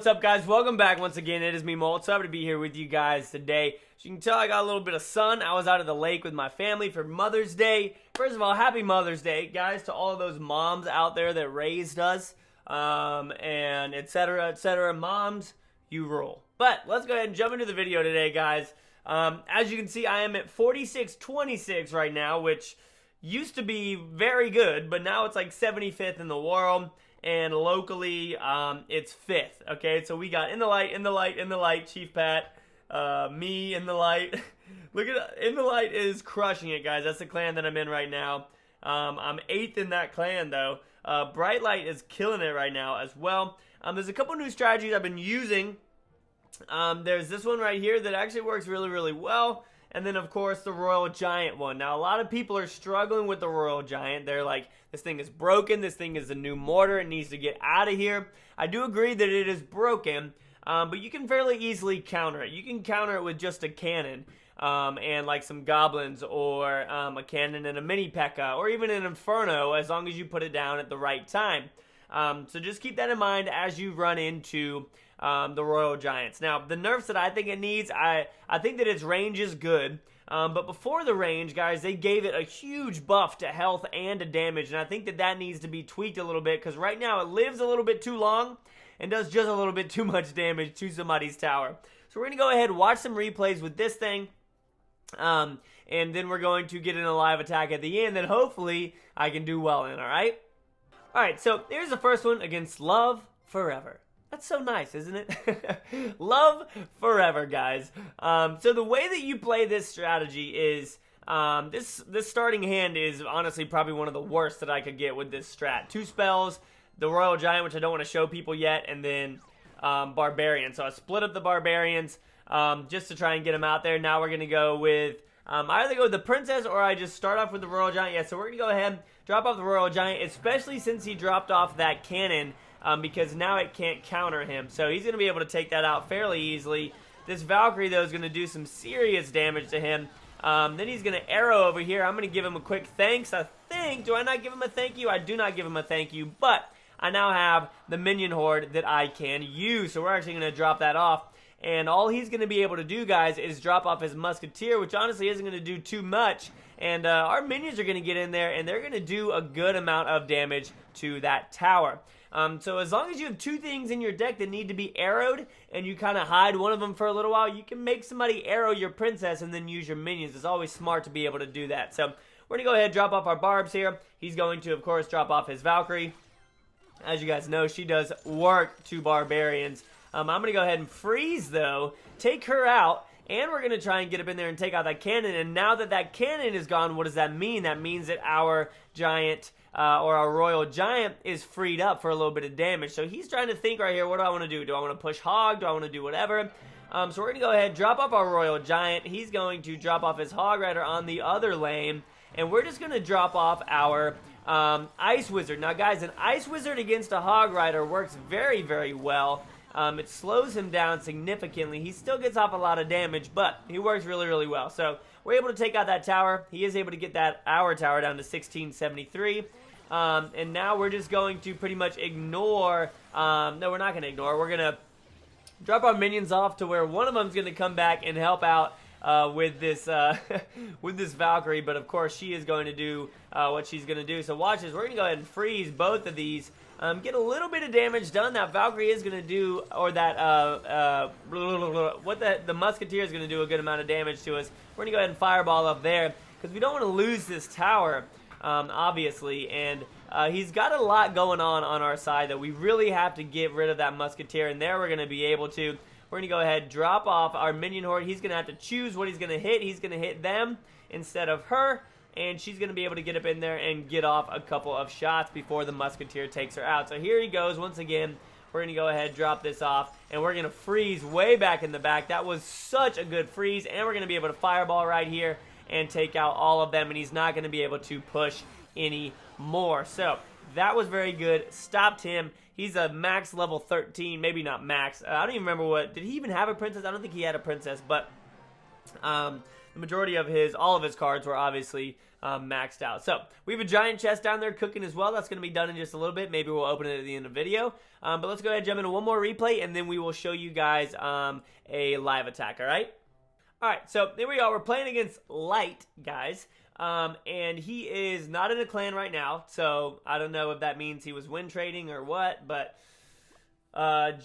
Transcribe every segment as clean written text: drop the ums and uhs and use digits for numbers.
what's up, guys? Welcome back once again. It is me, MOLT. So happy to be here with you guys today. As you can tell, I got a little bit of sun. I was out at the lake with my family for Mother's Day. First of all, happy Mother's Day, guys, to all of those moms out there that raised us, and etc., etc. Moms, you rule. But let's go ahead and jump into the video today, guys. As you can see, I am at 46.26 right now, which used to be very good, but now it's like 75th in the world. And locally, it's 5th, okay? So we got in the light, Chief Pat, me in the light. Look at in the light is crushing it, guys. That's the clan that I'm in right now. I'm 8th in that clan, though. Bright Light is killing it right now as well. There's a couple new strategies I've been using. There's this one right here that actually works really, really well. And then, of course, the Royal Giant one. Now, a lot of people are struggling with the Royal Giant. They're like, this thing is broken. This thing is a new mortar. It needs to get out of here. I do agree that it is broken, but you can fairly easily counter it. You can counter it with just a cannon and like some goblins or a cannon and a mini P.E.K.K.A. or even an Inferno as long as you put it down at the right time. So just keep that in mind as you run into the Royal Giants. Now, the nerfs that I think it needs, I think that its range is good. But before the range, guys, they gave it a huge buff to health and to damage. And I think that that needs to be tweaked a little bit because right now it lives a little bit too long and does just a little bit too much damage to somebody's tower. So we're going to go ahead and watch some replays with this thing. And then we're going to get in a live attack at the end that hopefully I can do well in, alright? Alright, so here's the first one against Love Forever. That's so nice, isn't it? Love Forever, guys. So the way that you play this strategy is, this starting hand is honestly probably one of the worst that I could get with this strat. 2 spells, the Royal Giant, which I don't want to show people yet, and then Barbarian. So I split up the Barbarians just to try and get them out there. Now we're going to go with, I either go with the Princess or I just start off with the Royal Giant. Yeah, so we're going to go ahead, drop off the Royal Giant, especially since he dropped off that cannon. Because now it can't counter him. So he's going to be able to take that out fairly easily. This Valkyrie, though, is going to do some serious damage to him. Then he's going to arrow over here. I'm going to give him a quick thanks, I think. Do I not give him a thank you? I do not give him a thank you. But I now have the minion horde that I can use. So we're actually going to drop that off. And all he's going to be able to do, guys, is drop off his musketeer, which honestly isn't going to do too much. And our minions are going to get in there, and they're going to do a good amount of damage to that tower. So as long as you have 2 things in your deck that need to be arrowed, and you kind of hide one of them for a little while, you can make somebody arrow your princess and then use your minions. It's always smart to be able to do that. So we're going to go ahead and drop off our barbs here. He's going to, of course, drop off his Valkyrie. As you guys know, she does work to barbarians. I'm going to go ahead and freeze, though, take her out, and we're going to try and get up in there and take out that cannon. And now that that cannon is gone, what does that mean? That means that our giant, or our Royal Giant, is freed up for a little bit of damage. So he's trying to think right here, what do I want to do? Do I want to push Hog? Do I want to do whatever? So we're going to go ahead, drop off our Royal Giant. He's going to drop off his Hog Rider on the other lane. And we're just going to drop off our Ice Wizard. Now, guys, an Ice Wizard against a Hog Rider works very, very well. It slows him down significantly. He still gets off a lot of damage, but he works really, really well. So we're able to take out that tower. He is able to get our tower down to 1673. And now we're just going to pretty much ignore, no, we're not going to ignore. We're going to drop our minions off to where one of them is going to come back and help out with this with this Valkyrie. But of course, she is going to do what she's going to do. So watch this. We're going to go ahead and freeze both of these. Get a little bit of damage done. That Valkyrie is going to do, or that, the Musketeer is going to do a good amount of damage to us. We're going to go ahead and fireball up there, because we don't want to lose this tower, obviously. And he's got a lot going on our side that we really have to get rid of that Musketeer, and there we're going to be able to. We're going to go ahead, drop off our minion horde. He's going to have to choose what he's going to hit. He's going to hit them instead of her. And she's going to be able to get up in there and get off a couple of shots before the Musketeer takes her out. So here he goes once again. We're going to go ahead, drop this off, and we're going to freeze way back in the back. That was such a good freeze, and we're going to be able to fireball right here and take out all of them, and he's not going to be able to push any more. So that was very good. Stopped him. He's a max level 13, maybe not max. I don't even remember what. Did he even have a princess? I don't think he had a princess, but the majority of all of his cards were obviously maxed out. So we have a giant chest down there cooking as well. That's going to be done in just a little bit. Maybe we'll open it at the end of the video. But let's go ahead and jump into one more replay, and then we will show you guys a live attack, all right? All right, so there we go. We're playing against Light, guys. And he is not in a clan right now, so I don't know if that means he was win trading or what, but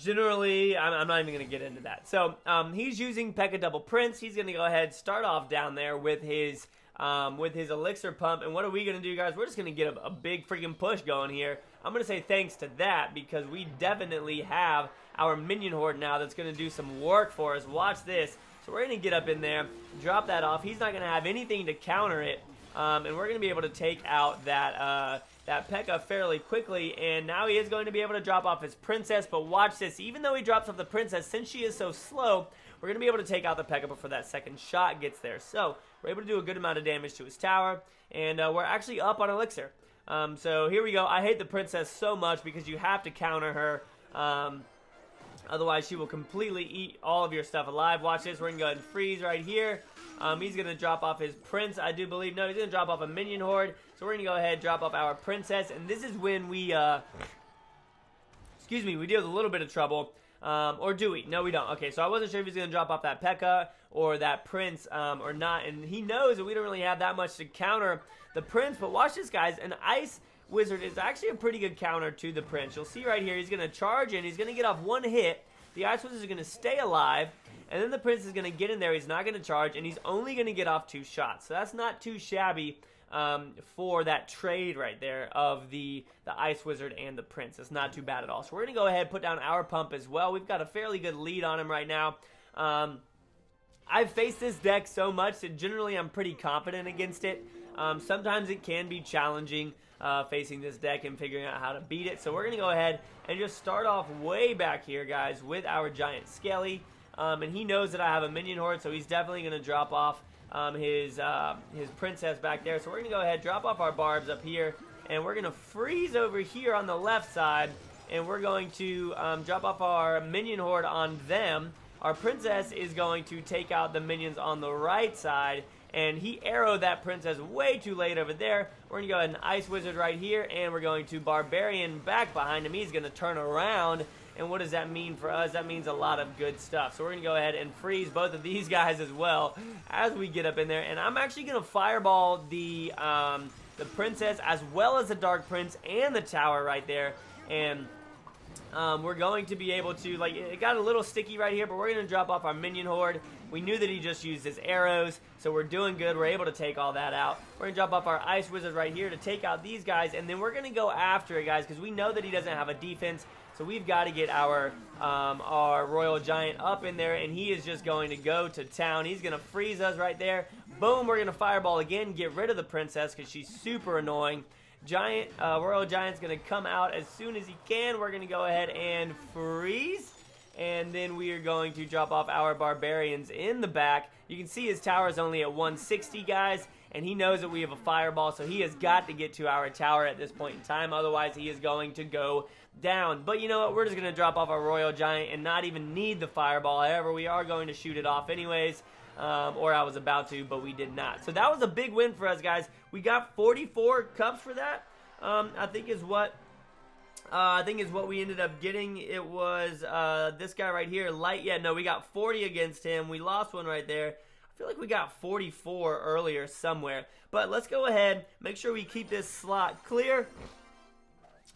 generally, I'm not even going to get into that. So he's using P.E.K.K.A. Double Prince. He's going to go ahead and start off down there with his elixir pump. And what are we going to do, guys? We're just going to get a big freaking push going here. I'm going to say thanks to that, because we definitely have our minion horde now that's going to do some work for us. Watch this. So we're going to get up in there, drop that off. He's not going to have anything to counter it, and we're going to be able to take out that P.E.K.K.A. fairly quickly. And now he is going to be able to drop off his princess, but watch this. Even though he drops off the princess, since she is so slow, we're going to be able to take out the P.E.K.K.A. before that second shot gets there. So we're able to do a good amount of damage to his tower, and we're actually up on elixir. So here we go. I hate the princess so much because you have to counter her. Otherwise, she will completely eat all of your stuff alive. Watch this. We're going to go ahead and freeze right here. He's going to drop off his prince, I do believe. No, he's going to drop off a minion horde. So we're going to go ahead and drop off our princess. And this is when we, we deal with a little bit of trouble. Or do we? No, we don't. Okay, so I wasn't sure if he's going to drop off that P.E.K.K.A. or that prince or not. And he knows that we don't really have that much to counter the prince. But watch this, guys. An ice wizard is actually a pretty good counter to the prince. You'll see right here, he's going to charge in. He's going to get off one hit. The ice wizard is going to stay alive. And then the prince is going to get in there. He's not going to charge. And he's only going to get off 2 shots. So that's not too shabby for that trade right there of the ice wizard and the prince. It's not too bad at all. So we're going to go ahead and put down our pump as well. We've got a fairly good lead on him right now. I've faced this deck so much that generally I'm pretty confident against it. Sometimes it can be challenging facing this deck and figuring out how to beat it. So we're going to go ahead and just start off way back here, guys, with our giant Skelly. And he knows that I have a minion horde, so he's definitely going to drop off his princess back there. So we're going to go ahead, drop off our barbs up here, and we're going to freeze over here on the left side, and we're going to drop off our minion horde on them. Our princess is going to take out the minions on the right side, and he arrowed that princess way too late over there. We're going to go ahead and ice wizard right here, and we're going to barbarian back behind him. He's going to turn around, and what does that mean for us? That means a lot of good stuff. So we're going to go ahead and freeze both of these guys as well as we get up in there. And I'm actually going to fireball the princess as well as the dark prince and the tower right there. And we're going to be able to, like, it got a little sticky right here, but we're going to drop off our minion horde. We knew that he just used his arrows, so we're doing good. We're able to take all that out. We're going to drop off our ice wizard right here to take out these guys, and then we're going to go after it, guys, because we know that he doesn't have a defense. So we've got to get our Royal Giant up in there, and he is just going to go to town. He's going to freeze us right there. Boom, we're going to fireball again, get rid of the princess because she's super annoying. Royal Giant's going to come out as soon as he can. We're going to go ahead and freeze. And then we are going to drop off our barbarians in the back. You can see his tower is only at 160, guys. And he knows that we have a fireball, so he has got to get to our tower at this point in time. Otherwise, he is going to go down. But you know what? We're just going to drop off our Royal Giant and not even need the fireball. However, we are going to shoot it off anyways. Or I was about to, but we did not. So that was a big win for us, guys. We got 44 cups for that. I think is what we ended up getting. It was this guy right here, Light. Yeah, no, we got 40 against him. We lost one right there. I feel like we got 44 earlier somewhere. But let's go ahead, make sure we keep this slot clear.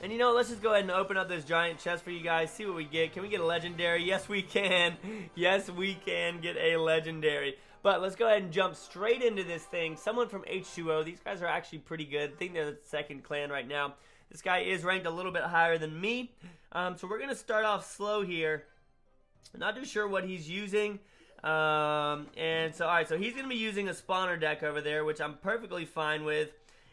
And you know, let's just go ahead and open up this giant chest for you guys, see what we get. Can we get a legendary? Yes, we can. Yes, we can get a legendary. But let's go ahead and jump straight into this thing. Someone from H2O. These guys are actually pretty good. I think they're the second clan right now. This guy is ranked a little bit higher than me. So we're going to start off slow here. Not too sure what he's using. And so, alright, so he's going to be using a spawner deck over there, which I'm perfectly fine with.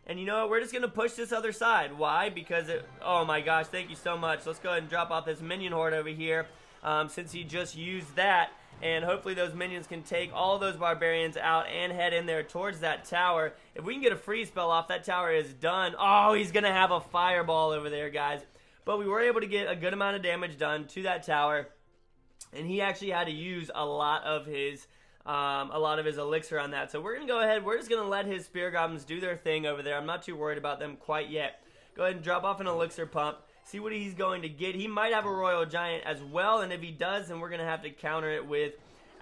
And you know what? We're just going to push this other side. Why? Because oh my gosh, thank you so much. Let's go ahead and drop off this minion horde over here. Since he just used that. And hopefully those minions can take all those barbarians out and head in there towards that tower. If we can get a freeze spell off, that tower is done. Oh, he's going to have a fireball over there, guys. But we were able to get a good amount of damage done to that tower. And he actually had to use a lot of his a lot of his elixir on that. So we're going to go ahead. We're just going to let his Spear Goblins do their thing over there. I'm not too worried about them quite yet. Go ahead and drop off an elixir pump. See what he's going to get. He might have a Royal Giant as well, and if he does, then we're going to have to counter it with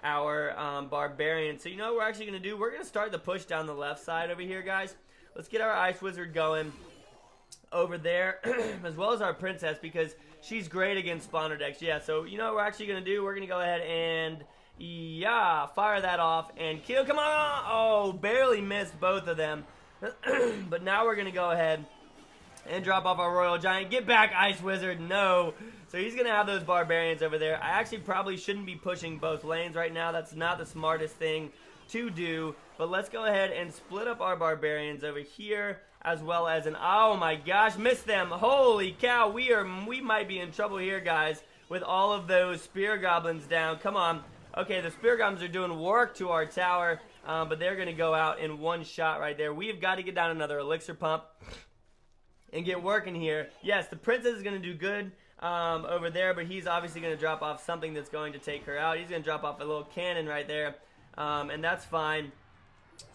our Barbarian. So you know what we're actually going to do? We're going to start the push down the left side over here, guys. Let's get our Ice Wizard going over there, as well as our Princess, because she's great against spawner decks. Yeah, so you know what we're actually going to do? We're going to go ahead and, yeah, fire that off and kill. Come on! Oh, barely missed both of them. But now we're going to go ahead and drop off our Royal Giant. Get back, Ice Wizard. No. So he's going to have those Barbarians over there. I actually probably shouldn't be pushing both lanes right now. That's not the smartest thing to do. But let's go ahead and split up our Barbarians over here, as well as an... Oh my gosh, missed them. Holy cow. We might be in trouble here, guys, with all of those Spear Goblins down. Come on. Okay, the Spear Goblins are doing work to our tower, but they're going to go out in one shot right there. We've got to get down another elixir pump and get working here. Yes, the Princess is going to do good over there, but he's obviously going to drop off something that's going to take her out. He's going to drop off a little cannon right there, and that's fine.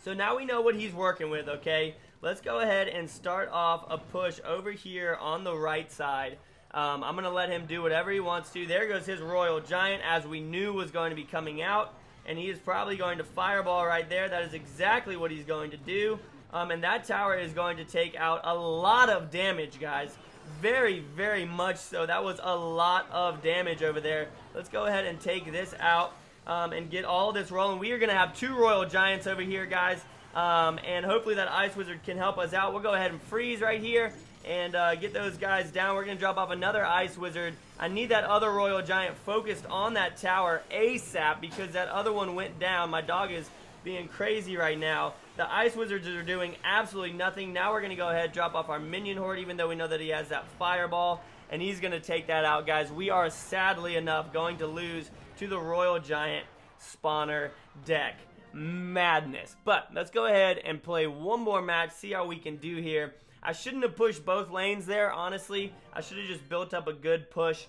So now we know what he's working with, okay? Let's go ahead and start off a push over here on the right side. I'm going to let him do whatever he wants to. There goes his Royal Giant, as we knew was going to be coming out, and he is probably going to fireball right there. That is exactly what he's going to do. And that tower is going to take out a lot of damage, guys. Very, very much so. That was a lot of damage over there. Let's go ahead and take this out and get all this rolling. We are going to have 2 Royal Giants over here, guys. And hopefully that Ice Wizard can help us out. We'll go ahead and freeze right here and get those guys down. We're going to drop off another Ice Wizard. I need that other Royal Giant focused on that tower ASAP because that other one went down. My dog is being crazy right now. The Ice Wizards are doing absolutely nothing. Now we're going to go ahead and drop off our Minion Horde, even though we know that he has that Fireball, and he's going to take that out, guys. We are, sadly enough, going to lose to the Royal Giant spawner deck. Madness. But let's go ahead and play one more match, see how we can do here. I shouldn't have pushed both lanes there, honestly. I should have just built up a good push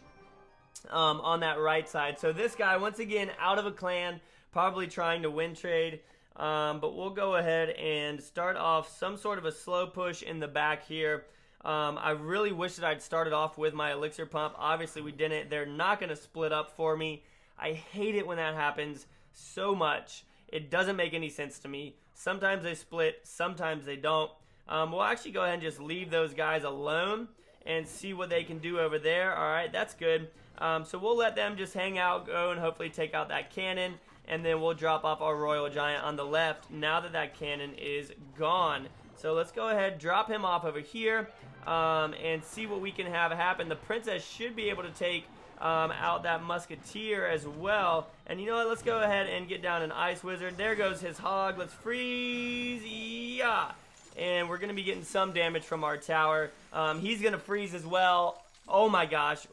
on that right side. So this guy, once again, out of a clan, probably trying to win trade. But we'll go ahead and start off some sort of a slow push in the back here. I really wish that I'd started off with my elixir pump. Obviously we didn't. They're not going to split up for me. I hate it when that happens so much. It doesn't make any sense to me. Sometimes they split, sometimes they don't. We'll actually go ahead and just leave those guys alone and see what they can do over there. Alright, that's good. So we'll let them just hang out, go, and hopefully take out that cannon. And then we'll drop off our Royal Giant on the left now that that cannon is gone. So let's go ahead, drop him off over here, and see what we can have happen. The Princess should be able to take out that Musketeer as well. And you know what? Let's go ahead and get down an Ice Wizard. There goes his hog. Let's freeze. Yeah. And we're going to be getting some damage from our tower. He's going to freeze as well. Oh my gosh.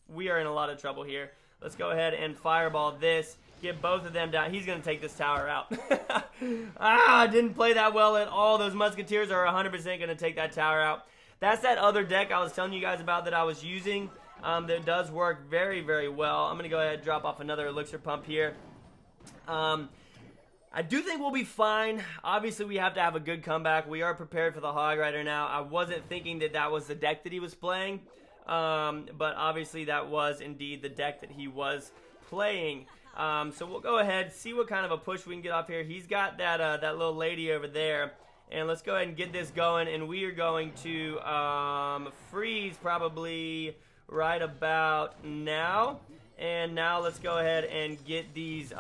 We are in a lot of trouble here. Let's go ahead and fireball this. Get both of them down. He's going to take this tower out. Didn't play that well at all. Those Musketeers are 100% going to take that tower out. That's that other deck I was telling you guys about that I was using. That does work very, very well. I'm going to go ahead and drop off another elixir pump here. I do think we'll be fine. Obviously, we have to have a good comeback. We are prepared for the Hog Rider now. I wasn't thinking that that was the deck that he was playing. But obviously, that was indeed the deck that he was playing. So we'll go ahead, see what kind of a push we can get off here. He's got that that little lady over there. And let's go ahead and get this going. And we are going to freeze probably right about now. And now let's go ahead and get these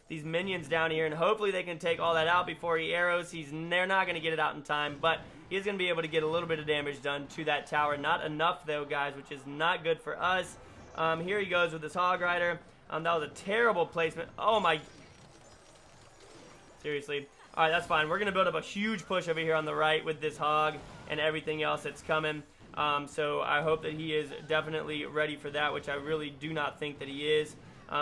minions down here. And hopefully they can take all that out before he arrows. They're not going to get it out in time. But he's going to be able to get a little bit of damage done to that tower. Not enough, though, guys, which is not good for us. Here he goes with his Hog Rider. That was a terrible placement. Oh, my. Seriously. All right, that's fine. We're going to build up a huge push over here on the right with this hog and everything else that's coming. So I hope that he is definitely ready for that, which I really do not think that he is.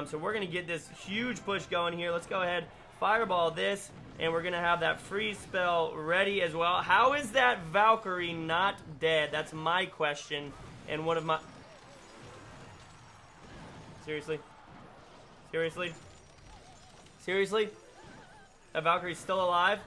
So we're going to get this huge push going here. Let's go ahead, fireball this, and we're going to have that freeze spell ready as well. How is that Valkyrie not dead? That's my question. And one of my... Seriously? Seriously? Seriously? That Valkyrie's still alive?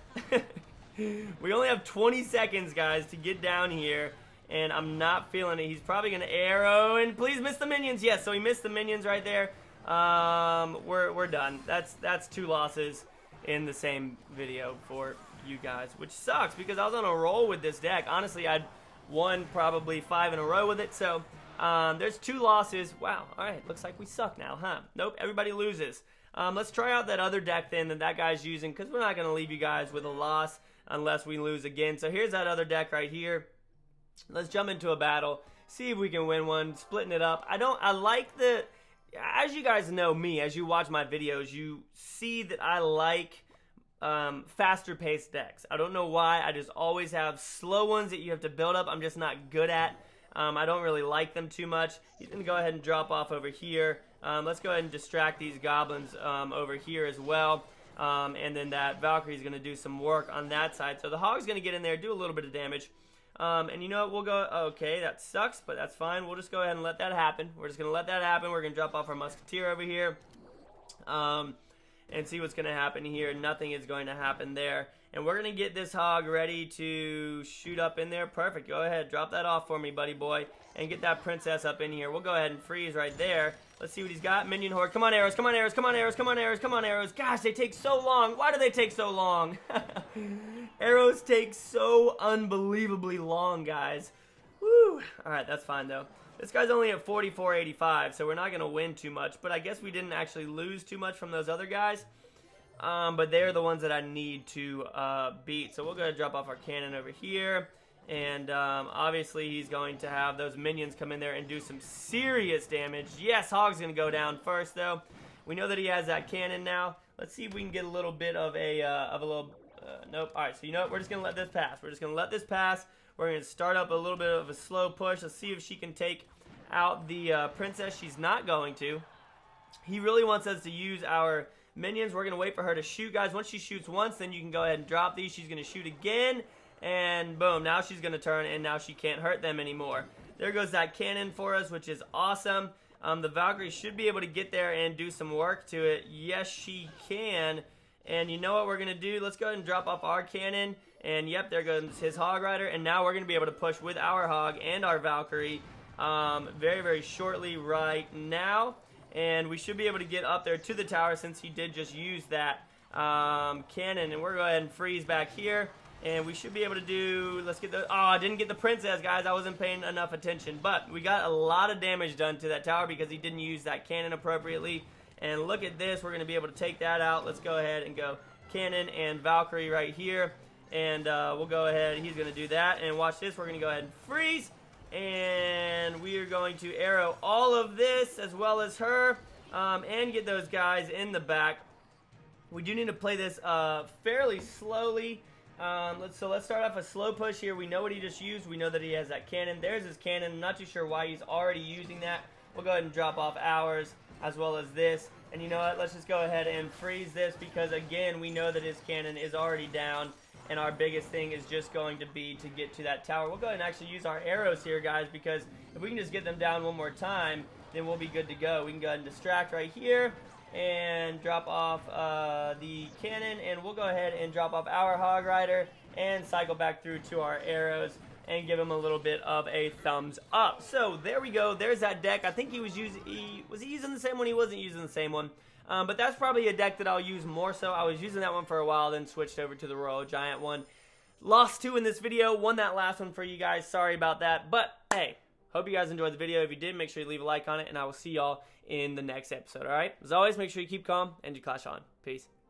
We only have 20 seconds, guys, to get down here, and I'm not feeling it. He's probably going to arrow, and please miss the minions. Yes, so he missed the minions right there. We're done. That's 2 losses in the same video for you guys, which sucks because I was on a roll with this deck. Honestly, I'd won probably 5 in a row with it, so there's 2 losses. Wow, alright, looks like we suck now, huh? Nope, everybody loses. Let's try out that other deck then that guy's using, because we're not going to leave you guys with a loss unless we lose again. So here's that other deck right here. Let's jump into a battle, see if we can win one, splitting it up. I like the, as you guys know me, as you watch my videos, you see that I like faster paced decks. I don't know why, I just always have slow ones that you have to build up. I'm just not good at. I don't really like them too much. He's going to go ahead and drop off over here. Let's go ahead and distract these goblins over here as well. And then that Valkyrie is going to do some work on that side. So the Hog's going to get in there, do a little bit of damage. And you know what, we'll go, okay, that sucks, but that's fine. We'll just go ahead and let that happen. We're just going to let that happen. We're going to drop off our Musketeer over here. And see what's going to happen here. Nothing is going to happen there. And we're going to get this Hog ready to shoot up in there. Perfect. Go ahead. Drop that off for me, buddy boy. And get that princess up in here. We'll go ahead and freeze right there. Let's see what he's got. Minion horde. Come on, arrows. Come on, arrows. Come on, arrows. Come on, arrows. Come on, arrows. Gosh, they take so long. Why do they take so long? Arrows take so unbelievably long, guys. Woo. Alright, that's fine, though. This guy's only at 44.85, so we're not going to win too much. But I guess we didn't actually lose too much from those other guys. But they're the ones that I need to beat. So we'll go ahead and drop off our cannon over here. And obviously he's going to have those minions come in there and do some serious damage. Yes, Hog's going to go down first, though. We know that he has that cannon now. Let's see if we can get a little bit of a nope. All right, so you know what? We're just going to let this pass. We're just going to let this pass. We're going to start up a little bit of a slow push. Let's see if she can take out the princess. She's not going to. He really wants us to use our minions. We're going to wait for her to shoot, guys. Once she shoots once, then you can go ahead and drop these. She's going to shoot again. And boom, now she's going to turn, and now she can't hurt them anymore. There goes that cannon for us, which is awesome. The Valkyrie should be able to get there and do some work to it. Yes, she can. And you know what we're going to do? Let's go ahead and drop off our cannon. And yep, there goes his Hog Rider. And now we're going to be able to push with our Hog and our Valkyrie very, very shortly right now. And we should be able to get up there to the tower since he did just use that cannon. And we're going to go ahead and freeze back here. And we should be able to do, let's get the, oh, I didn't get the princess, guys. I wasn't paying enough attention. But we got a lot of damage done to that tower because he didn't use that cannon appropriately. And look at this. We're going to be able to take that out. Let's go ahead and go cannon and Valkyrie right here. And we'll go ahead. He's going to do that. And watch this. We're going to go ahead and freeze. And we are going to arrow all of this as well as her. And get those guys in the back. We do need to play this fairly slowly. Let's start off a slow push here. We know what he just used. We know that he has that cannon. There's his cannon. I'm not too sure why he's already using that. We'll go ahead and drop off ours as well as this. And you know what? Let's just go ahead and freeze this because, again, we know that his cannon is already down. And our biggest thing is just going to be to get to that tower. We'll go ahead and actually use our arrows here, guys, because if we can just get them down one more time, then we'll be good to go. We can go ahead and distract right here. And drop off the cannon, and we'll go ahead and drop off our Hog Rider and cycle back through to our arrows and give him a little bit of a thumbs up. So there we go. There's that deck. I think he was using. Was he using the same one? He wasn't using the same one. But that's probably a deck that I'll use more so. I was using that one for a while, then switched over to the Royal Giant one. Lost 2 in this video. Won that last one for you guys. Sorry about that. But hey, hope you guys enjoyed the video. If you did, make sure you leave a like on it, and I will see y'all in the next episode, alright? As always, make sure you keep calm and you clash on. Peace.